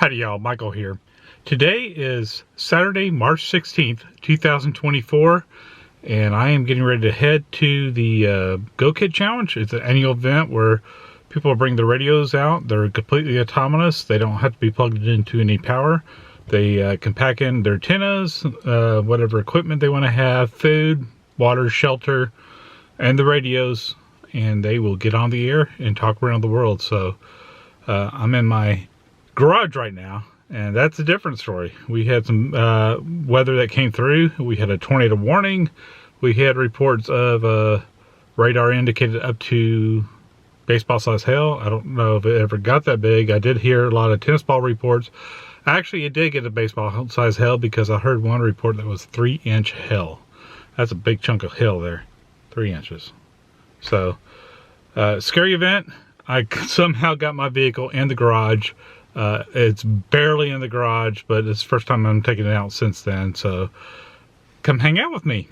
Howdy y'all, Michael here. Today is Saturday, March 16th, 2024, and I am getting ready to head to the Go Kid Challenge. It's an annual event where people bring their radios out. They're completely autonomous. They don't have to be plugged into any power. They can pack in their antennas, whatever equipment they want to have, food, water, shelter, and the radios, and they will get on the air and talk around the world. So I'm in my garage right now, and that's a different story. We had some weather that came through. We had a tornado warning. We had reports of radar indicated up to baseball size hail. I don't know if it ever got that big. I did hear a lot of tennis ball reports. Actually, it did get a baseball size hail because I heard one report that was 3-inch hail. That's a big chunk of hail there, 3 inches. So scary event. I somehow got my vehicle in the garage. It's barely in the garage, but it's the first time I'm taking it out since then, so come hang out with me.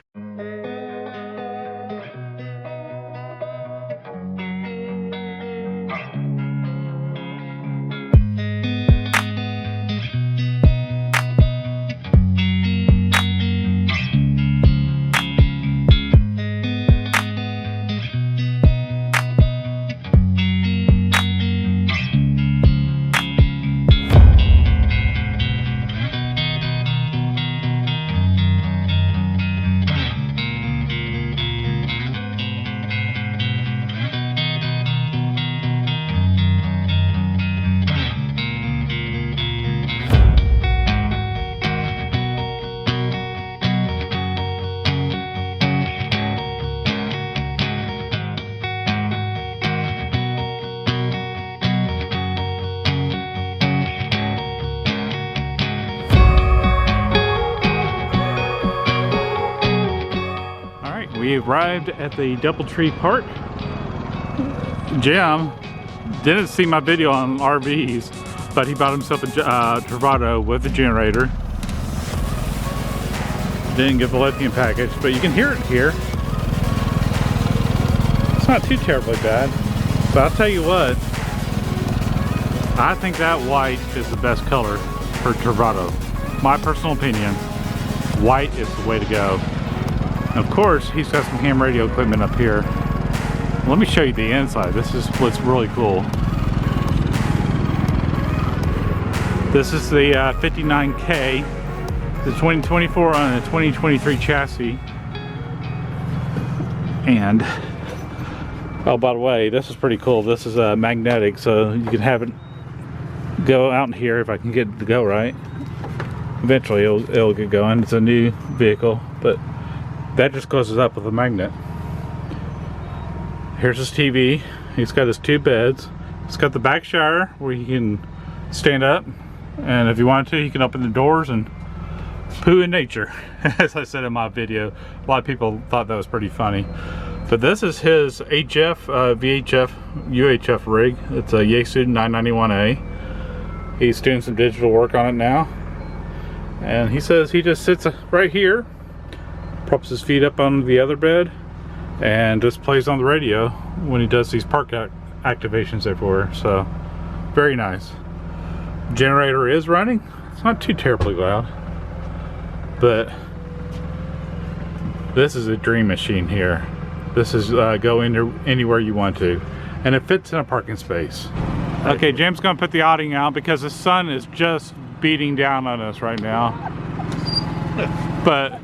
We arrived at the Doubletree Park. Jim didn't see my video on RVs, but he bought himself a Travato with a generator. Didn't get the lithium package, but you can hear it here. It's not too terribly bad, but I'll tell you what, I think that white is the best color for Travato. My personal opinion, white is the way to go. Of course, he's got some ham radio equipment up here. Let me show you the inside. This is what's really cool. This is the 59K, the 2024 on a 2023 chassis. And, oh, by the way, this is pretty cool. This is magnetic, so you can have it go out in here if I can get it to go right. Eventually, it'll get going. It's a new vehicle, but that just closes up with a magnet. Here's his TV. He's got his two beds. It's got the back shower where you can stand up, and if you want to, you can open the doors and poo in nature. As I said in my video, a lot of people thought that was pretty funny. But this is his HF, VHF, UHF rig. It's a Yaesu 991A. He's doing some digital work on it now. And he says he just sits right here, props his feet up on the other bed, and just plays on the radio when he does these park activations everywhere. So very nice. Generator is running. It's not too terribly loud, but this is a dream machine here. This is go anywhere you want to, and it fits in a parking space. Okay, Jim's gonna put the awning out because the sun is just beating down on us right now. But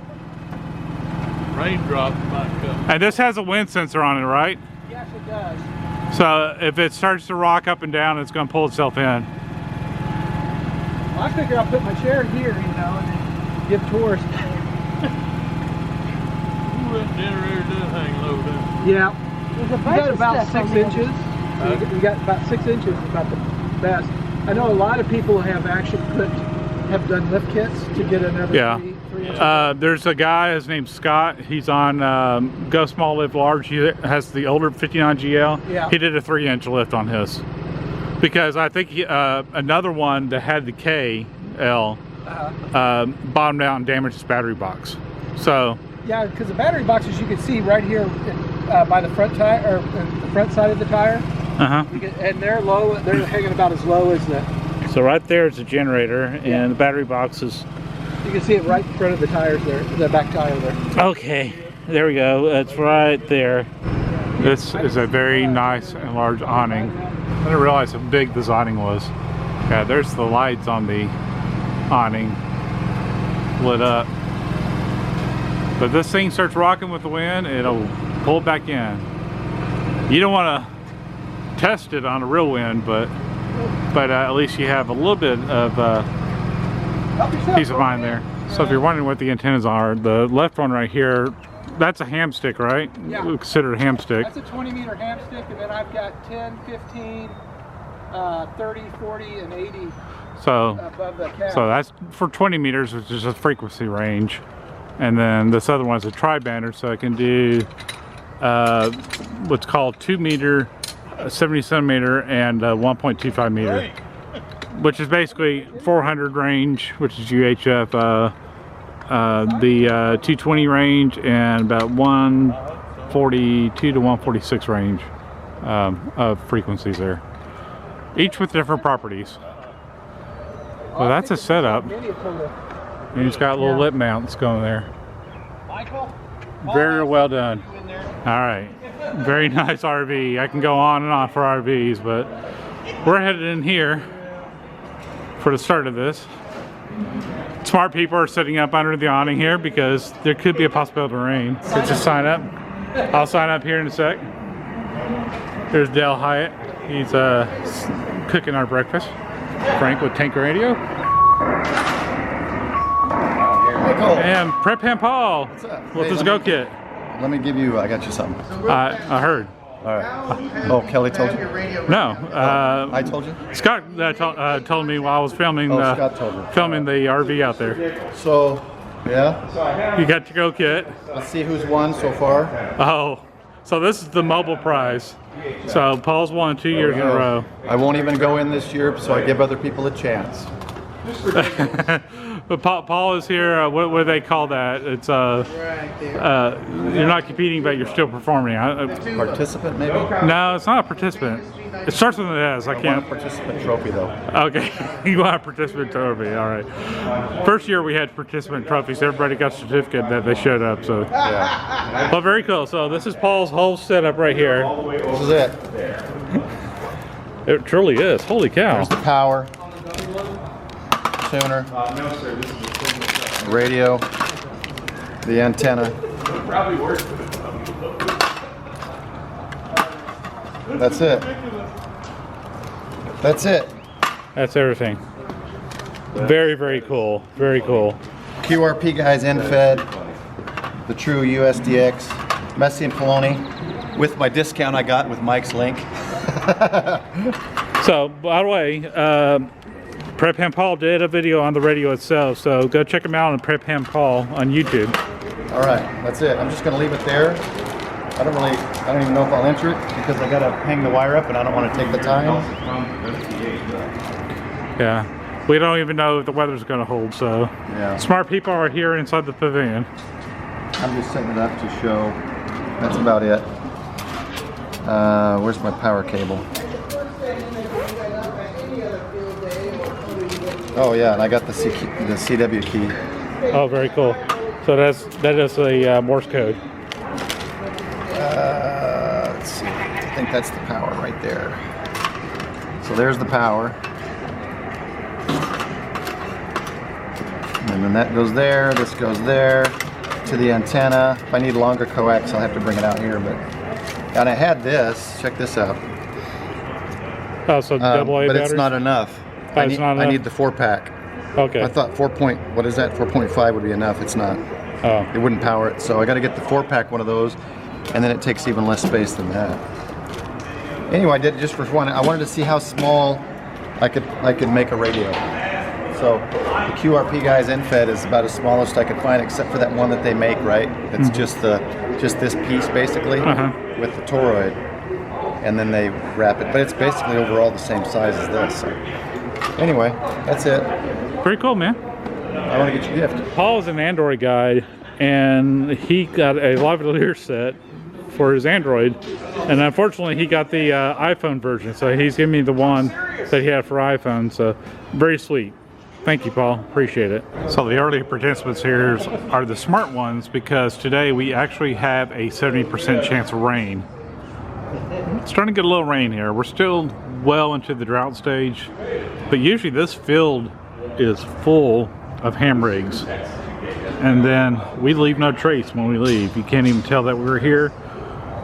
raindrops might come. And this has a wind sensor on it, right? Yes, it does. So if it starts to rock up and down, it's going to pull itself in. Well, I figure I'll put my chair here, you know, and then give tours. Ooh, that generator does hang low, doesn't it? Yeah. There's a We bunch got of about stuff 6 on there. inches. We got about 6 inches, about the best. I know a lot of people have actually have done lift kits to get another 3 inches. There's a guy, his name's Scott. He's on Go Small Live Large. He has the older 59GL. Yeah. He did a 3-inch lift on his. Because I think another one that had the KL bottomed out and damaged his battery box. So yeah, because the battery boxes you can see right here by the front tire, or the front side of the tire. Uh-huh. And they're low. They're hanging about as low as the So right there is the generator, and the battery box is... You can see it right in front of the tires there, the back tire there. Okay, there we go. It's right there. This is a very nice and large awning. I didn't realize how big this awning was. Yeah, there's the lights on the awning lit up. But this thing starts rocking with the wind, it'll pull it back in. You don't want to test it on a real wind, but at least you have a little bit of peace of mind there. So if you're wondering what the antennas are, the left one right here, that's a ham stick, right? Yeah. We'll consider it a ham stick. That's a 20-meter ham stick, and then I've got 10, 15, 30, 40, and 80 above the cap. So that's for 20 meters, which is a frequency range. And then this other one's a tri-bander, so I can do what's called 2 meter, 70 centimeter, and 1.25 meter, which is basically 400 range, which is UHF, the 220 range, and about 142 to 146 range of frequencies there, each with different properties. Well, that's a setup. And it's got little lip mounts going there. Very well done. All right, very nice RV. I can go on and on for RVs, but we're headed in here for the start of this. Smart people are sitting up under the awning here because there could be a possibility of rain. So just sign up. I'll sign up here in a sec. There's Dale Hyatt. He's cooking our breakfast. Frank with Tanker Radio. And Prep Ham Paul with his Go Kit. Let me give you, I got you something. I heard. All right. Oh, Kelly told you? No. I told you? Scott told me while I was filming, Scott told you. filming the RV out there. So, yeah. You got your Go Kit. Let's see who's won so far. Oh, so this is the mobile prize. So Paul's won 2 years in a row. I won't even go in this year, so I give other people a chance. But Paul is here. What do they call that? It's you're not competing, but you're still performing. Participant, maybe? No, it's not a participant. It starts with an S. I I can't. want a participant trophy, though. Okay, you want a participant trophy. All right. First year we had participant trophies. Everybody got a certificate that they showed up. So, Yeah. well, very cool. So this is Paul's whole setup right here. This is it. It truly is. Holy cow. There's the power. Tuner. Radio. The antenna. That's it. That's it. That's everything. Very, very cool. Very cool. QRP guys in-fed. The true USDX. Messi and Poloni. With my discount I got with Mike's link. So, by the way, Prep Ham Paul did a video on the radio itself, so go check him out on Prep Ham Paul on YouTube. All right, that's it. I'm just gonna leave it there. I don't even know if I'll enter it because I gotta hang the wire up and I don't want to take the time. Yeah, we don't even know if the weather's gonna hold, so Yeah. smart people are here inside the pavilion. I'm just setting it up to show. That's about it. Where's my power cable? Oh yeah, and I got the CW key. Oh, very cool. So that is a Morse code. Let's see. I think that's the power right there. So there's the power. And then that goes there, this goes there, to the antenna. If I need longer coax, I'll have to bring it out here. And I had this, check this out. Oh, so double A but batteries? it's not enough. Oh, it's not enough? I need the 4-pack. Okay. I thought 4.5 would be enough. It's not. Oh. It wouldn't power it. So I got to get the 4-pack, one of those, and then it takes even less space than that. Anyway, I did it just for fun. I wanted to see how small I could make a radio. So the QRP guys in-fed is about as smallest I could find, except for that one that they make, right? It's just this piece basically with the toroid, and then they wrap it. But it's basically overall the same size as this. So anyway, that's it. Pretty cool, man. I want to get your gift. Paul is an Android guy, and he got a lavalier set for his Android, and unfortunately he got the iPhone version, so he's giving me the one that he had for iPhone. So very sweet. Thank you, Paul. Appreciate it. So the early participants here are the smart ones, because today we actually have a 70% chance of rain. It's starting to get a little rain here. We're still well into the drought stage, but usually this field is full of ham rigs, and then we leave no trace when we leave. You can't even tell that we were here.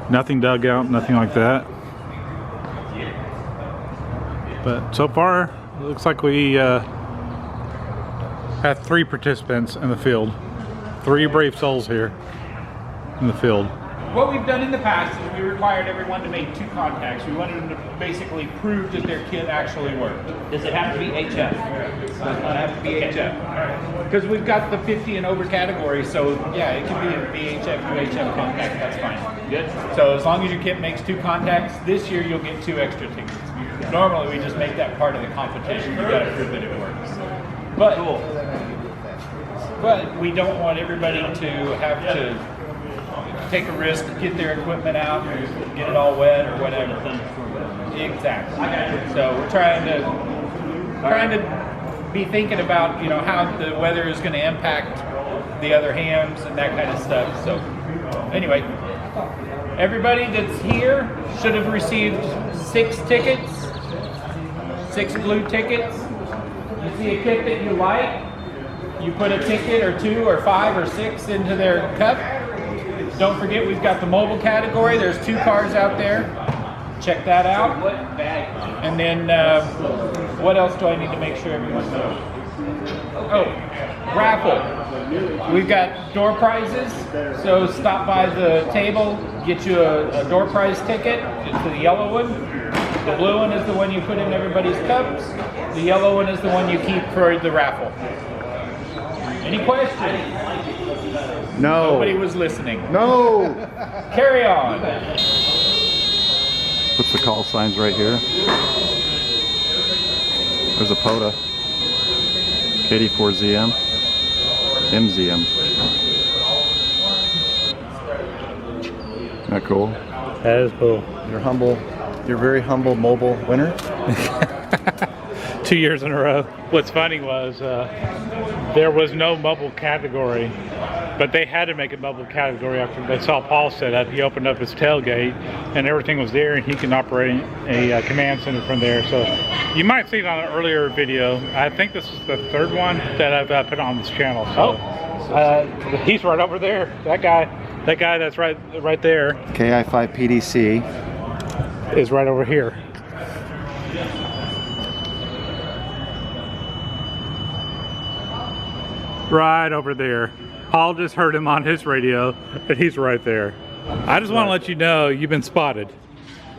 Nothing dug out, nothing like that. But so far it looks like we have 3 participants in the field. 3 brave souls here in the field. What we've done in the past is we required everyone to make 2 contacts. We wanted them to basically prove that their kit actually worked. Does it have to be HF? Does not have to be HF. Because we've got the 50 and over category, so yeah, it can be a VHF, UHF contact, that's fine. Good. So as long as your kit makes 2 contacts, this year you'll get 2 extra tickets. Normally we just make that part of the competition. You've got to prove that it works. But, but we don't want everybody to have to take a risk, get their equipment out, get it all wet or whatever. Exactly. So we're trying to be thinking about, you know, how the weather is going to impact the other hams and that kind of stuff. So anyway, everybody that's here should have received 6 tickets, 6 blue tickets. You see a kit that you like, you put a ticket or 2 or 5 or 6 into their cup. Don't forget, we've got the mobile category. There's 2 cars out there. Check that out. And then, what else do I need to make sure everyone knows? Oh, raffle. We've got door prizes. So stop by the table, get you a door prize ticket. It's the yellow one. The blue one is the one you put in everybody's cups. The yellow one is the one you keep for the raffle. Any questions? No. Nobody was listening. No. Carry on. Puts the call signs right here. There's a POTA. KD4ZM. MZM. Isn't that cool? That is cool. You're very humble mobile winner. 2 years in a row. What's funny was there was no mobile category, but they had to make a mobile category after they saw Paul set up. He opened up his tailgate and everything was there, and he can operate a command center from there. So you might have seen on an earlier video, I think this is the 3rd one that I've put on this channel. So he's right over there. That guy that's right there KI5 PDC is right over here. Right over there. Paul just heard him on his radio, and he's right there. I just want to let you know you've been spotted.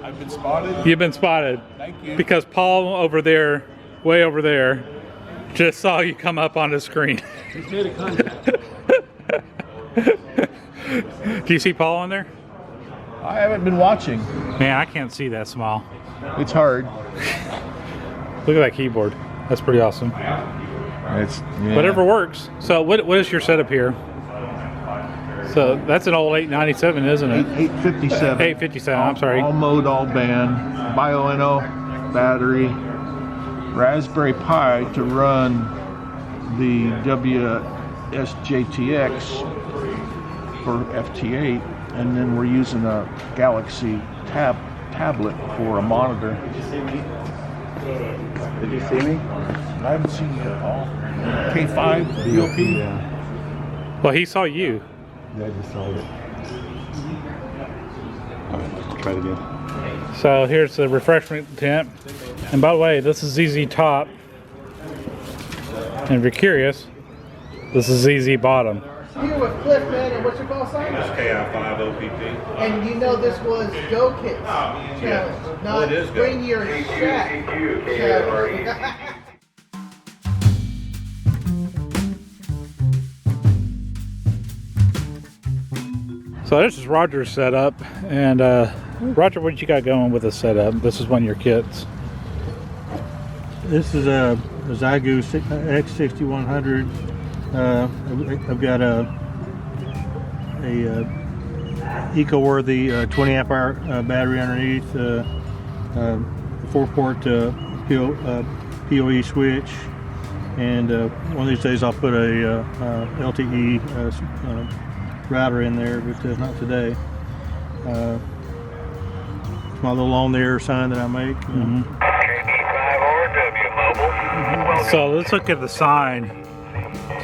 I've been spotted. You've been spotted. Thank you. Because Paul over there, way over there, just saw you come up on the screen. He's made a contact. Do you see Paul on there? I haven't been watching. Man, I can't see that small. It's hard. Look at that keyboard. That's pretty awesome. Whatever works. So what is your setup here? So that's an old 897, isn't it? 857. 857, I'm sorry. All mode, all band, Bioenno battery, Raspberry Pi to run the WSJTX for FT8, and then we're using a Galaxy tablet for a monitor. Did you see me? I haven't seen you at all. K5 BOP. Yeah. Well, he saw you. Yeah, I just saw it. Alright, try it again. So here's the refreshment tent. And by the way, this is ZZ Top. And if you're curious, this is ZZ Bottom. Here with Cliff, man, and what's your call sign? It's KI5 OPP. And you know this was Go Kids challenge, not it is Go. Bring Your Shack challenge. So this is Roger's setup, and Roger, what you got going with the setup? This is one of your kits. This is a Zygo X6100. I've got a eco-worthy 20 amp hour battery underneath, 4-port PoE switch, and one of these days I'll put a LTE router in there, but not today. It's my little on-the-air sign that I make. So let's look at the sign.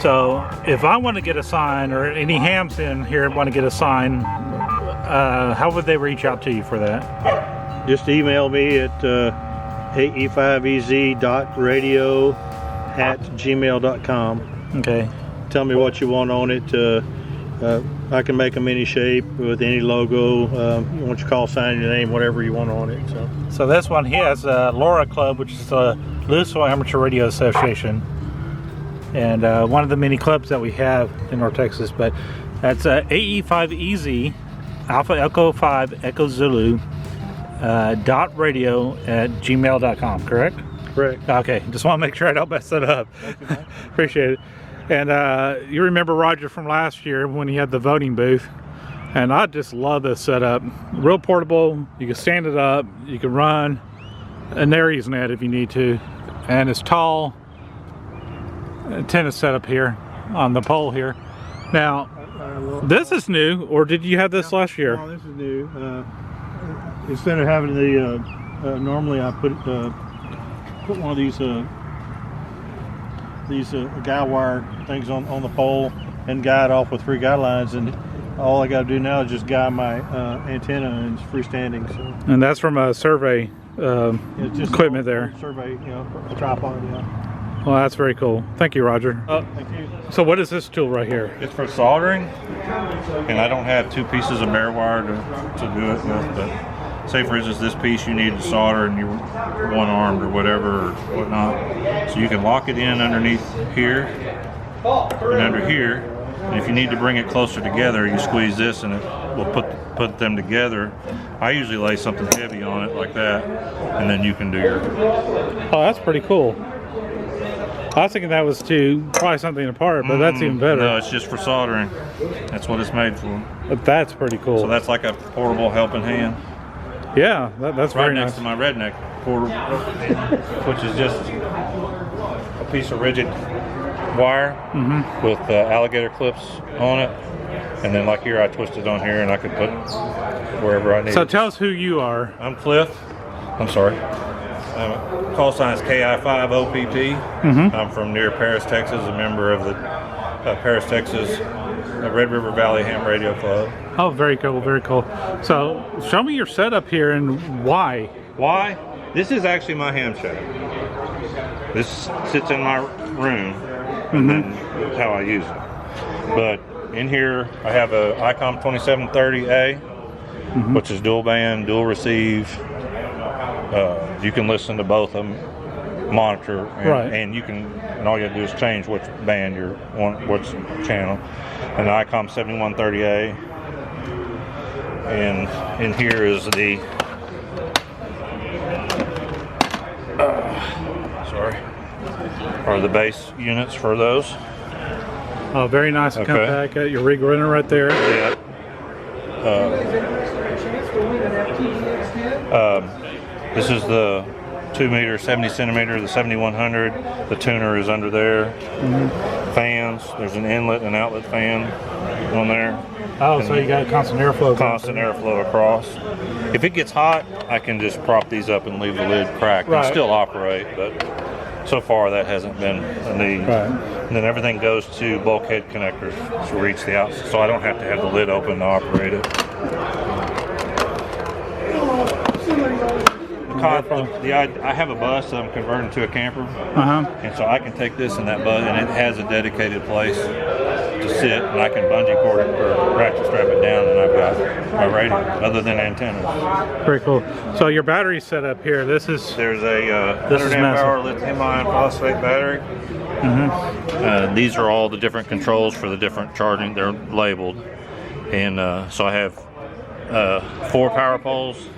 So if I want to get a sign, or any hams in here want to get a sign, how would they reach out to you for that? Just email me at ae5ez.radio@gmail.com. Okay. Tell me what you want on it. I can make them any shape with any logo. You want your call sign, your name, whatever you want on it. So this one, he has a LoRa Club, which is a Louisville Amateur Radio Association, and one of the many clubs that we have in North Texas. But that's AE5EZ Alpha Echo 5 Echo Zulu .radio@gmail.com, correct? Correct. Okay, just want to make sure I don't mess that up. Appreciate it. And you remember Roger from last year when he had the voting booth, and I just love this setup. Real portable. You can stand it up, you can run an Aries net if you need to, and it's tall. Antenna setup here on the pole here. Now, this is new, or did you have this last year? No, this is new. Instead of having the normally I put one of these guy wire things on the pole and guide off with 3 guidelines, and all I got to do now is just guide my antenna, and it's freestanding. So. And that's from a survey It's just equipment there. Survey, a tripod. Yeah. Well, that's very cool. Thank you, Roger. Thank you. So what is this tool right here? It's for soldering, and I don't have 2 pieces of bare wire to do it with, but say for instance this piece you need to solder and you're one-armed or whatever or whatnot, so you can lock it in underneath here and under here, and if you need to bring it closer together you squeeze this and it will put them together. I usually lay something heavy on it like that, and then you can do your... Oh, that's pretty cool. I was thinking that was to pry something apart, but that's even better. No, it's just for soldering. That's what it's made for. But that's pretty cool. So that's like a portable helping hand. Yeah, that's Right very next nice. to my redneck portable, which is just a piece of rigid wire with alligator clips on it, and then like here I twist it on here and I could put wherever I need. So tell us who you are. I'm Cliff. I'm sorry. Call sign is KI5OPP. I'm from near Paris, Texas, a member of the Paris, Texas Red River Valley Ham Radio Club. Oh, very cool, very cool. So show me your setup here and why. Why? This is actually my ham shack. This sits in my room, and then that's how I use it. But in here I have a ICOM 2730A, which is dual band, dual receive. You can listen to both of them, monitor, and you can, and all you have to do is change which band you want, which channel. And the ICOM 7130A, and in here is the are the base units for those. Oh, very nice and Okay. compact. Got your rig runner right there. Yeah. This is the 2 meter, 70 centimeter, the 7100. The tuner is under there. Fans, there's an inlet and outlet fan on there. Oh, so you got constant airflow. Constant airflow across. If it gets hot, I can just prop these up and leave the lid cracked and still operate, but so far that hasn't been a need. Right. And then everything goes to bulkhead connectors to reach the outside, so I don't have to have the lid open to operate it. I have a bus that I'm converting to a camper, and so I can take this in that bus, and it has a dedicated place to sit, and I can bungee cord it or ratchet strap it down, and I've got my radio, other than antennas. Very cool. So your battery setup here, this is... There's a This is 100 amp massive. hour lithium ion phosphate battery. These are all the different controls for the different charging. They're labeled, and so I have 4 power poles,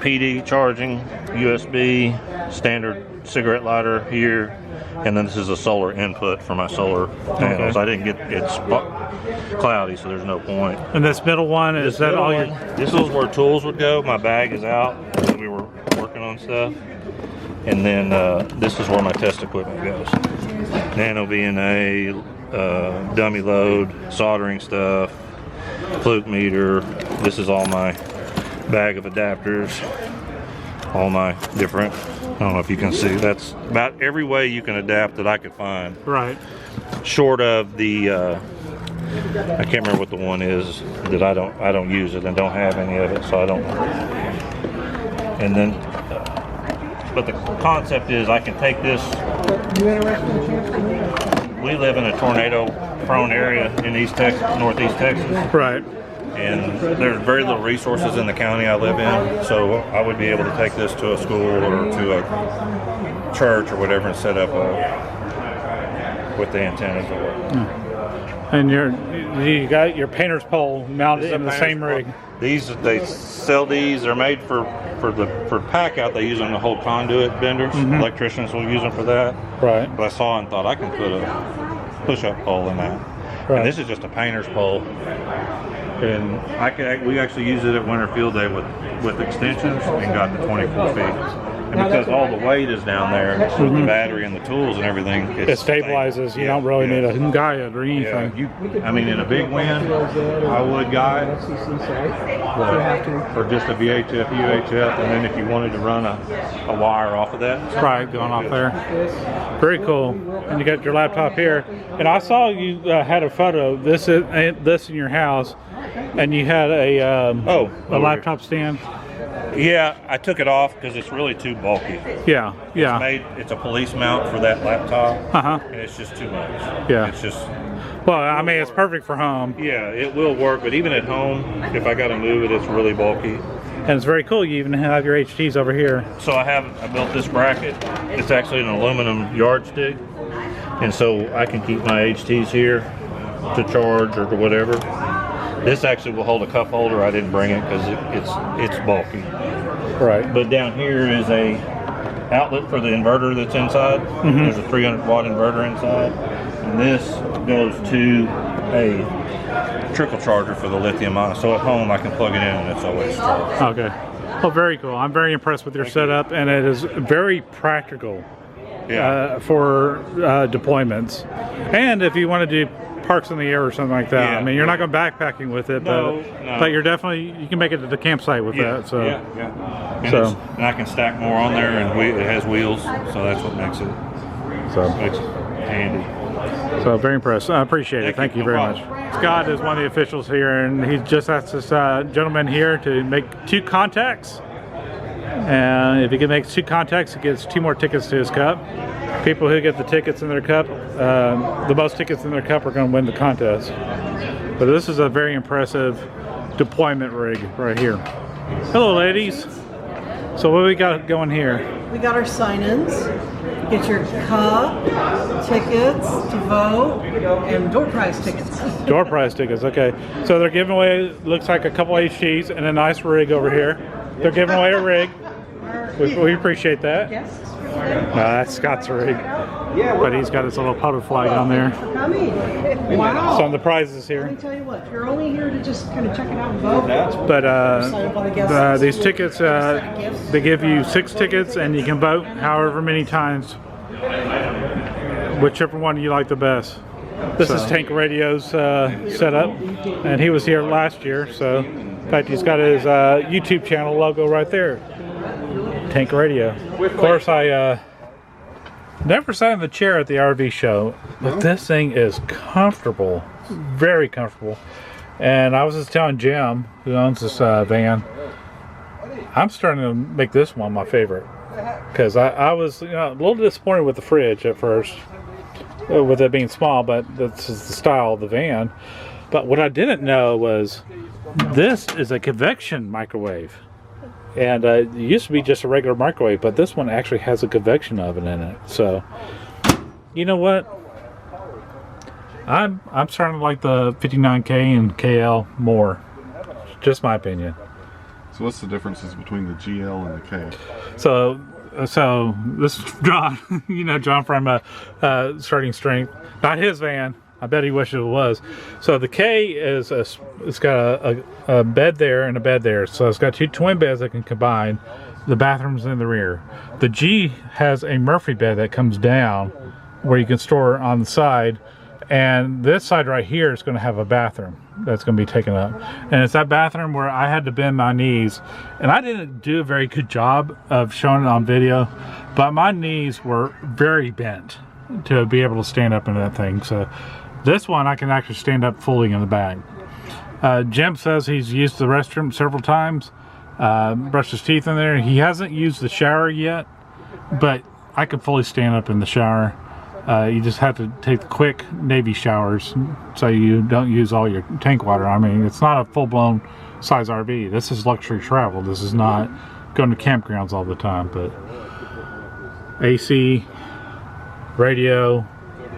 PD charging, USB, standard cigarette lighter here, and then this is a solar input for my solar panels. I didn't get it's cloudy, so there's no point. And this middle one, is that all your... This is where tools would go. My bag is out because we were working on stuff. And then this is where my test equipment goes. Nano VNA, dummy load, soldering stuff, fluke meter. This is all my bag of adapters, all my different, I don't know if you can see, that's about every way you can adapt that I could find. Right. Short of the, I can't remember what the one is that I don't use it and don't have any of it, so I don't. And then, but the concept is I can take this. We live in a tornado-prone area in East Texas, Northeast Texas. Right. And there's very little resources in the county I live in, so I would be able to take this to a school or to a church or whatever and set up with the antennas. And you got your painter's pole mounted in the same rig. These, they sell these. They're made for pack out. They use them to hold conduit benders. Electricians will use them for that. Right. But I saw and thought I can put a push-up pole in that. Right. And this is just a painter's pole. And we actually used it at Winter Field Day with extensions and got to 24 feet. And because all the weight is down there, with the battery and the tools and everying, it stabilizes. You don't really need a guide or anything. Yeah, I mean, in a big wind, I would guide for just a VHF, UHF, and then if you wanted to run a wire off of that. Right, going off there. Very cool. And you got your laptop here. And I saw you had a photo. This in your house, and you had a laptop stand. Yeah, I took it off because it's really too bulky. Yeah. It's a police mount for that laptop, and it's just too much. Yeah. It's just. Well, I mean, it's perfect for home. Yeah, it will work, but even at home, if I got to move it, it's really bulky. And it's very cool. You even have your HTs over here. So I built this bracket. It's actually an aluminum yardstick, and so I can keep my HTs here to charge or to whatever. This actually will hold a cup holder. I didn't bring it because it's bulky. Right. But down here is a outlet for the inverter that's inside. There's a 300 watt inverter inside. And this goes to a trickle charger for the lithium ion. So at home I can plug it in and it's always charged. Okay. Well, very cool. I'm very impressed with your setup, and it is very practical for deployments. And if you want to do parks in the air or something like that. I mean, you're not going backpacking with it, but you're definitely, you can make it to the campsite with that. So and I can stack more on there, and it has wheels, so that's what makes it handy. So very impressed. I appreciate it. Thank you very much. Scott is one of the officials here, and he just asked this gentleman here to make 2 contacts. And if he can make 2 contacts, he gets 2 more tickets to his cup. People who get the tickets in their cup, the most tickets in their cup are going to win the contest. But this is a very impressive deployment rig right here. Hello, ladies. So what we got going here? We got our sign-ins. Get your cup, tickets to vote, and door prize tickets. Door prize tickets, okay. So they're giving away, looks like a couple HTs and a nice rig over here. They're giving away a rig. We appreciate that. Yes. No, that's Scott's rig. But he's got his little powder flag on there. Wow. Some of the prizes here. Let me tell you what, if you're only here to just kind of check it out and vote, but sign up on the guest list. these tickets, they give you 6 tickets and you can vote however many times, whichever one you like the best. This is Tank Radio's setup, and he was here last year, so in fact he's got his YouTube channel logo right there. Tank Radio. Of course, I never sat in the chair at the RV show, but this thing is comfortable, very comfortable. And I was just telling Jim, who owns this van, I'm starting to make this one my favorite, because I was a little disappointed with the fridge at first, with it being small, but this is the style of the van. But what I didn't know was this is a convection microwave. And it used to be just a regular microwave, but this one actually has a convection oven in it. So, you know what? I'm starting to like the 59K and KL more. Just my opinion. So what's the differences between the GL and the K? So So this is John, you know John from Starting Strength. Not his van. I bet he wishes it was. So the K is it's got a bed there and a bed there. So it's got two twin beds that can combine. The bathroom's in the rear. The G has a Murphy bed that comes down where you can store on the side. And this side right here is going to have a bathroom that's going to be taken up. And it's that bathroom where I had to bend my knees. And I didn't do a very good job of showing it on video, but my knees were very bent to be able to stand up in that thing. So this one I can actually stand up fully in the back. Jim says he's used the restroom several times, brushed his teeth in there. He hasn't used the shower yet, but I can fully stand up in the shower. You just have to take the quick Navy showers so you don't use all your tank water. I mean, it's not a full-blown size RV. This is luxury travel. This is not going to campgrounds all the time, but AC, radio,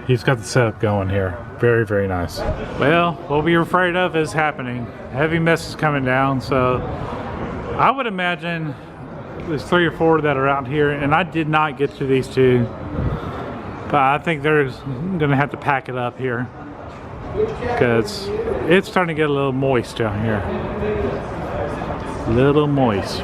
he's got the setup going here. Very, very nice. Well, what we were afraid of is happening. Heavy mist is coming down, so I would imagine there's 3 or 4 that are out here, and I did not get to these 2. But I think they're gonna have to pack it up here because it's starting to get a little moist down here. A little moist.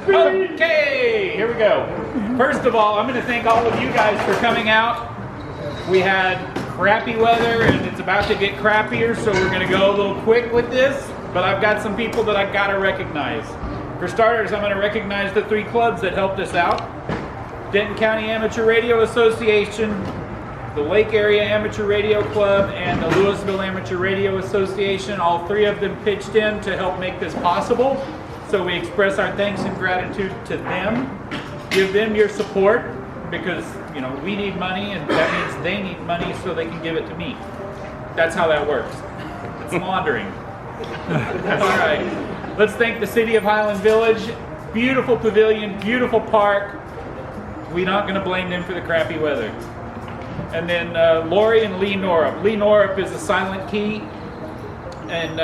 Okay, here we go. First of all, I'm going to thank all of you guys for coming out. We had crappy weather and it's about to get crappier, so we're going to go a little quick with this, but I've got some people that I've got to recognize. For starters, I'm going to recognize the 3 clubs that helped us out. Denton County Amateur Radio Association, the Lake Area Amateur Radio Club, and the Louisville Amateur Radio Association. All 3 of them pitched in to help make this possible. So we express our thanks and gratitude to them. Give them your support because, you know, we need money and that means they need money so they can give it to me. That's how that works. It's laundering. All right. Let's thank the City of Highland Village. Beautiful pavilion, beautiful park. We're not going to blame them for the crappy weather. And then Lori and Lee Norup. Lee Norup is a silent key, and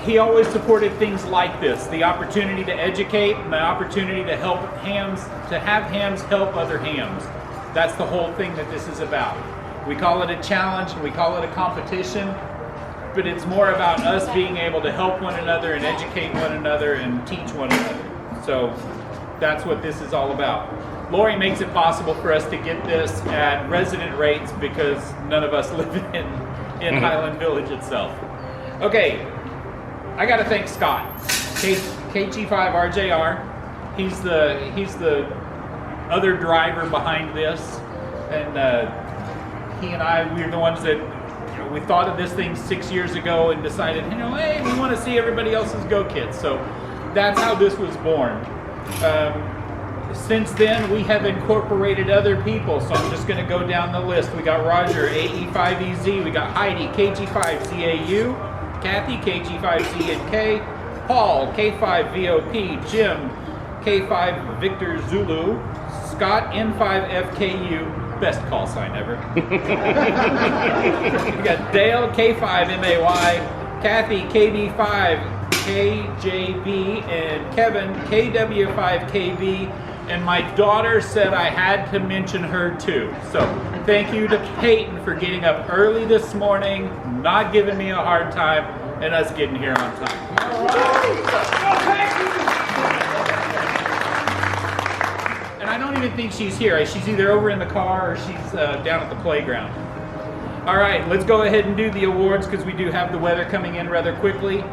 he always supported things like this, the opportunity to educate and the opportunity to help hams, to have hams help other hams. That's the whole thing that this is about. We call it a challenge, we call it a competition, but it's more about us being able to help one another and educate one another and teach one another. So that's what this is all about. Lori makes it possible for us to get this at resident rates because none of us live in Highland Village itself. Okay. I got to thank Scott, KG5RJR. He's the other driver behind this, and he and I, we're the ones that, you know, we thought of this thing 6 years ago and decided, you know, hey, we want to see everybody else's go kits. So that's how this was born. Since then, we have incorporated other people, so I'm just going to go down the list. We got Roger, AE5EZ. We got Heidi, KG5ZAU. Kathy, KG5ZNK, Paul, K5VOP, Jim, K5 Victor Zulu, Scott, N5FKU, best call sign ever. We got Dale, K5MAY, Kathy, KB5KJB, and Kevin, KW5KB, and my daughter said I had to mention her too. So thank you to Peyton for getting up early this morning, not giving me a hard time, and us getting here on time. And I don't even think she's here. She's either over in the car or she's down at the playground. All right, let's go ahead and do the awards because we do have the weather coming in rather quickly.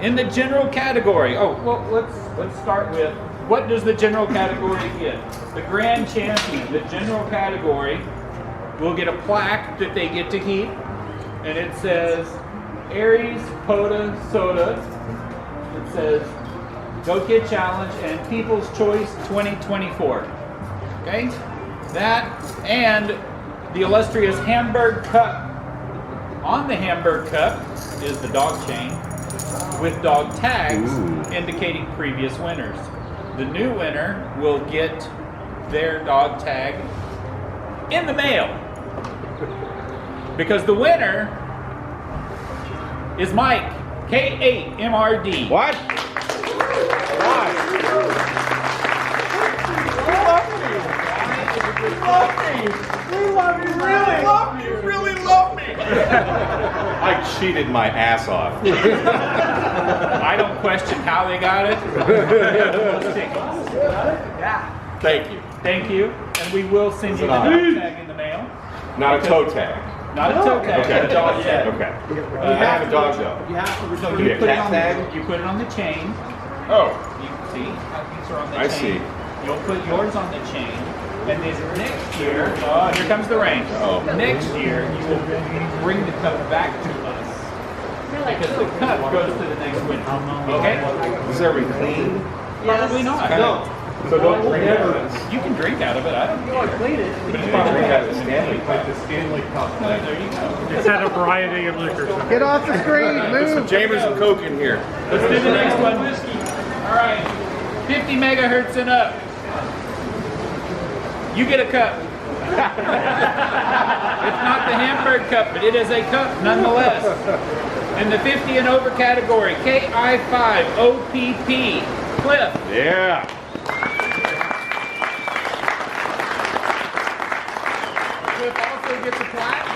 In the general category, oh, well, let's start with, what does the general category get? The grand champion, the general category, will get a plaque that they get to keep, and it says Aries Poda Soda. It says Go Kid Challenge and People's Choice 2024. Okay? That and the illustrious Hamburg Cup. On the Hamburg Cup is the dog chain with dog tags indicating previous winners. The new winner will get their dog tag in the mail. Because the winner is Mike, K8MRD. What? Why? You really love me. I cheated my ass off. I don't question how they got it. Thank you. Thank you. And we will send you the dog tag in the mail. Not a toe tag. Not a toe tag, Okay. but a dog tag. Okay. I have a dog though. So Give me you a put it cat on tag? you put it on the chain. Oh. You see how these are on the I chain. see. You'll put yours on the chain. And then next year, here comes the rain. Oh. Next year, you will bring the cup back to us. Because the cup goes to the next winner. Okay? Is everything clean? Probably not. No. So don't drink out of it. You can drink out of it. I don't care. But you can drink out of the Stanley Cup. The Stanley Cup. There you go. It's had a variety of liquors. Get off the screen, Put some Jameson Coke in here. Let's do the next one. All right. 50 megahertz and up. You get a cup. It's not the Hamburg Cup, but it is a cup nonetheless. In the 50 and over category, KI5OPP, Cliff. Yeah. Cliff also gets a plaque.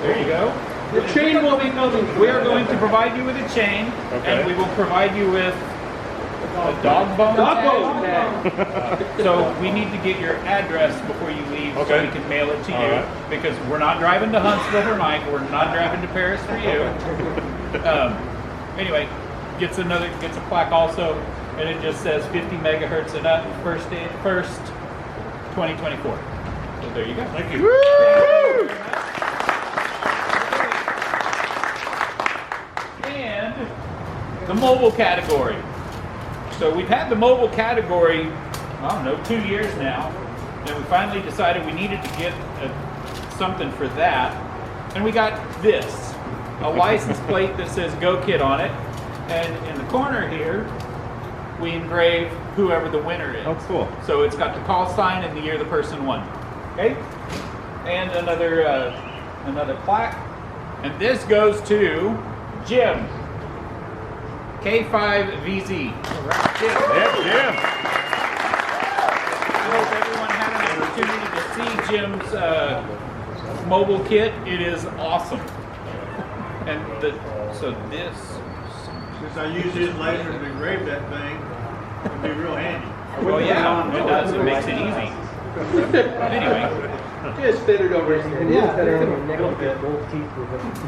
There you go. The chain will be coming. We are going to provide you with a chain, and we will provide you with a dog bone tag. So we need to get your address before you leave so we can mail it to you. Because we're not driving to Huntsville for Mike. We're not driving to Paris for you. Anyway, gets a plaque also, and it just says 50 megahertz and up, first 2024. So there you go. Thank you. Woo! And the mobile category. So we've had the mobile category, I don't know, 2 years now, and we finally decided we needed to get something for that, and we got this, a license plate that says Go Kid on it, and in the corner here, we engrave whoever the winner is. Oh, cool. So it's got the call sign and the year the person won. Okay? And another plaque, and this goes to Jim. K5VZ. Jim. Yeah. I hope everyone had an opportunity to see Jim's mobile kit. It is awesome. And so this. Since I use his laser to engrave that thing, it'd be real handy. Well, yeah, it does. It makes it easy. Anyway. Just fit it over here.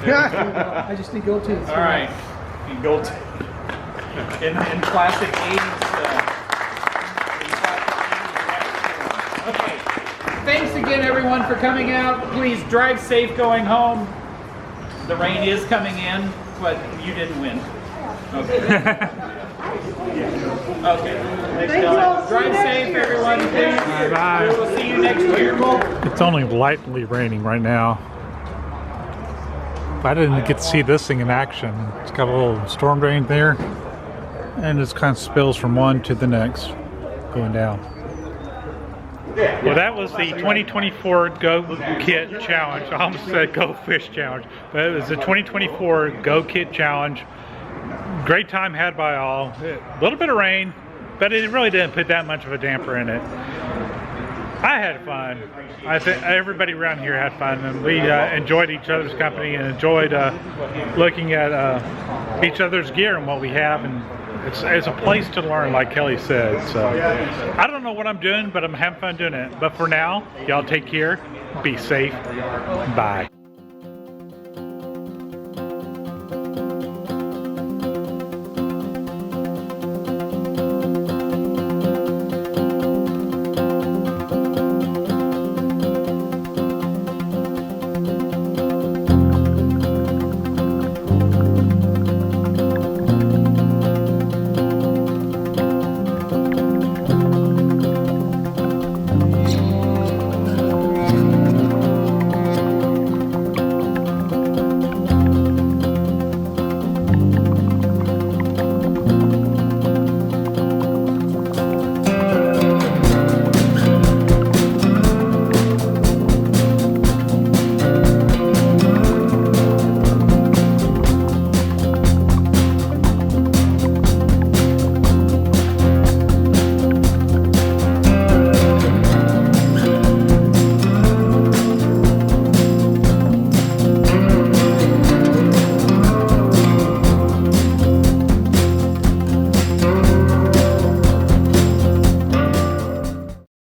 Yeah. I just need gold teeth. All right. In gold. In classic 80s. Okay. Thanks again, everyone, for coming out. Please drive safe going home. The rain is coming in, but you didn't win. Okay. Okay. Drive safe, everyone. Please. Bye. We will see you next year. It's only lightly raining right now. I didn't get to see this thing in action. It's got a little storm drain there, and it kind of spills from one to the next, going down. Well, that was the 2024 Go Kit Challenge. I almost said Go Fish Challenge, but it was the 2024 Go Kit Challenge. Great time had by all. A little bit of rain, but it really didn't put that much of a damper in it. I had fun. I think everybody around here had fun, and we enjoyed each other's company and enjoyed looking at each other's gear and what we have, and it's a place to learn, like Kelly said. So I don't know what I'm doing, but I'm having fun doing it. But for now, y'all take care, be safe, bye.